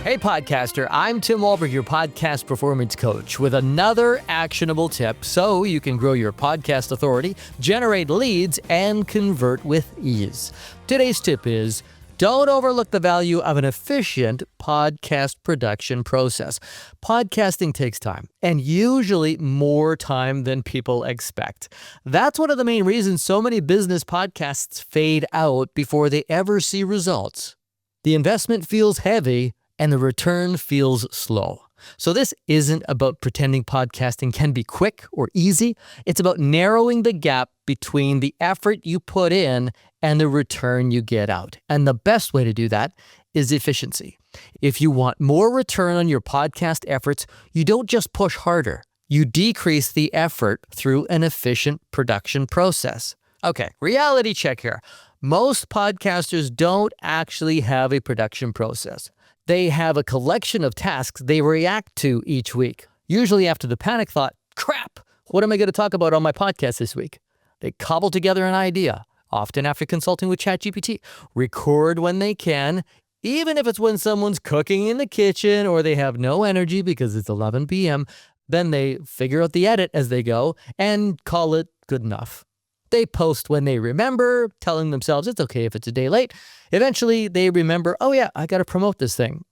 Hey podcaster, I'm Tim Walberg, your podcast performance coach, with another actionable tip so you can grow your podcast authority, generate leads, and convert with ease. Today's tip is, don't overlook the value of an efficient podcast production process. Podcasting takes time, and usually more time than people expect. That's one of the main reasons so many business podcasts fade out before they ever see results. The investment feels heavy, and the return feels slow. So this isn't about pretending podcasting can be quick or easy. It's about narrowing the gap between the effort you put in and the return you get out. And the best way to do that is efficiency. If you want more return on your podcast efforts, you don't just push harder. You decrease the effort through an efficient production process. Okay, reality check here. Most podcasters don't actually have a production process. They have a collection of tasks they react to each week. Usually after the panic thought, crap, what am I going to talk about on my podcast this week? They cobble together an idea, often after consulting with ChatGPT, record when they can, even if it's when someone's cooking in the kitchen or they have no energy because it's 11 p.m., then they figure out the edit as they go and call it good enough. They post when they remember, telling themselves it's okay if it's a day late. Eventually, they remember, oh yeah, I got to promote this thing.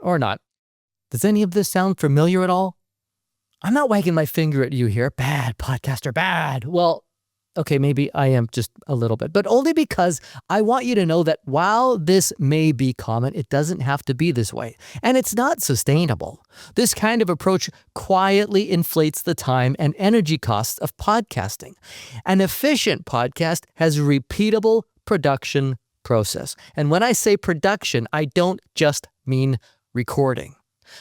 Or not. Does any of this sound familiar at all? I'm not wagging my finger at you here. Bad, podcaster, bad. Well, okay, maybe I am just a little bit, but only because I want you to know that while this may be common, it doesn't have to be this way. And it's not sustainable. This kind of approach quietly inflates the time and energy costs of podcasting. An efficient podcast has a repeatable production process. And when I say production, I don't just mean recording.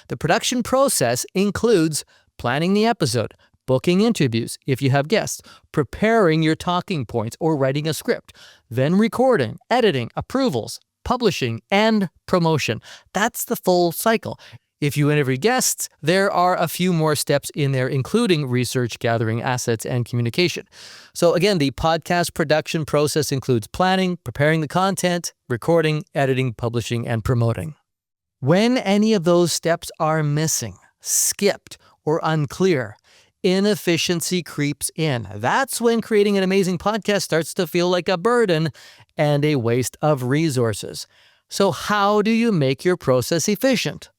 The production process includes planning the episode, booking interviews if you have guests, preparing your talking points or writing a script, then recording, editing, approvals, publishing, and promotion. That's the full cycle. If you interview guests, there are a few more steps in there, including research, gathering assets, and communication. So again, the podcast production process includes planning, preparing the content, recording, editing, publishing, and promoting. When any of those steps are missing, skipped, or unclear, inefficiency creeps in. That's when creating an amazing podcast starts to feel like a burden and a waste of resources. So how do you make your process efficient?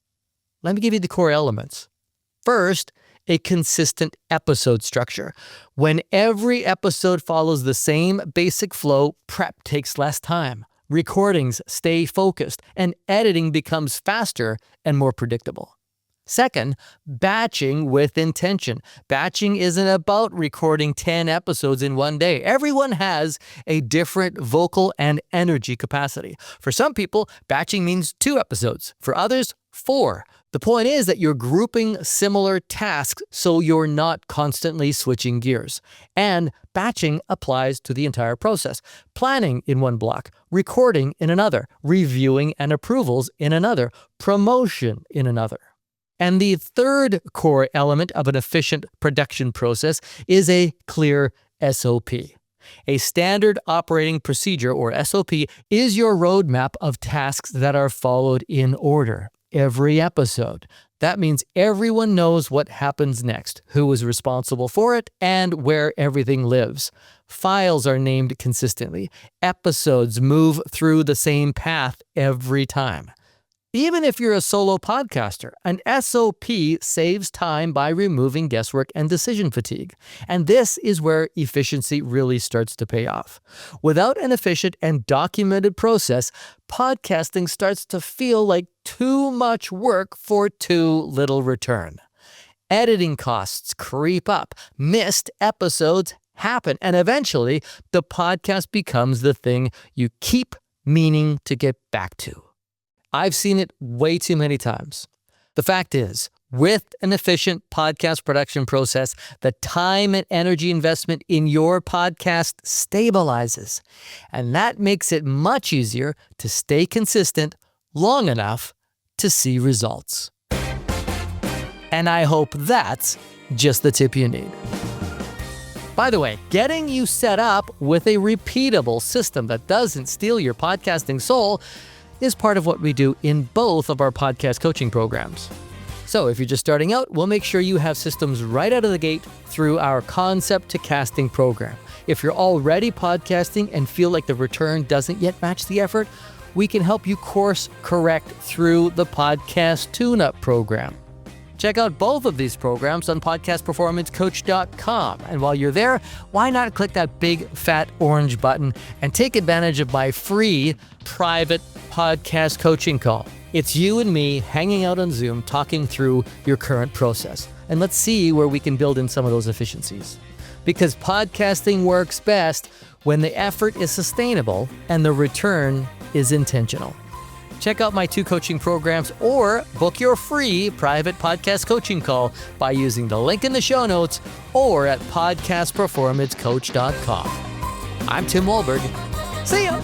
Let me give you the core elements. First, a consistent episode structure. When every episode follows the same basic flow, prep takes less time, recordings stay focused, and editing becomes faster and more predictable. Second, batching with intention. Batching isn't about recording 10 episodes in one day. Everyone has a different vocal and energy capacity. For some people, batching means 2 episodes. For others, 4. The point is that you're grouping similar tasks so you're not constantly switching gears. And batching applies to the entire process. Planning in one block, recording in another, reviewing and approvals in another, promotion in another. And the third core element of an efficient production process is a clear SOP. A standard operating procedure, or SOP, is your roadmap of tasks that are followed in order every episode. That means everyone knows what happens next, who is responsible for it, and where everything lives. Files are named consistently. Episodes move through the same path every time. Even if you're a solo podcaster, an SOP saves time by removing guesswork and decision fatigue. And this is where efficiency really starts to pay off. Without an efficient and documented process, podcasting starts to feel like too much work for too little return. Editing costs creep up, missed episodes happen, and eventually the podcast becomes the thing you keep meaning to get back to. I've seen it way too many times. The fact is, with an efficient podcast production process, the time and energy investment in your podcast stabilizes. And that makes it much easier to stay consistent long enough to see results. And I hope that's just the tip you need. By the way, getting you set up with a repeatable system that doesn't steal your podcasting soul is part of what we do in both of our podcast coaching programs. So if you're just starting out, we'll make sure you have systems right out of the gate through our Concept to Casting program. If you're already podcasting and feel like the return doesn't yet match the effort, we can help you course correct through the Podcast Tune-Up program. Check out both of these programs on podcastperformancecoach.com. And while you're there, why not click that big fat orange button and take advantage of my free private podcast coaching call. It's you and me hanging out on Zoom talking through your current process. And let's see where we can build in some of those efficiencies. Because podcasting works best when the effort is sustainable and the return is intentional. Check out my 2 coaching programs or book your free private podcast coaching call by using the link in the show notes or at podcastperformancecoach.com. I'm Tim Wahlberg. See ya!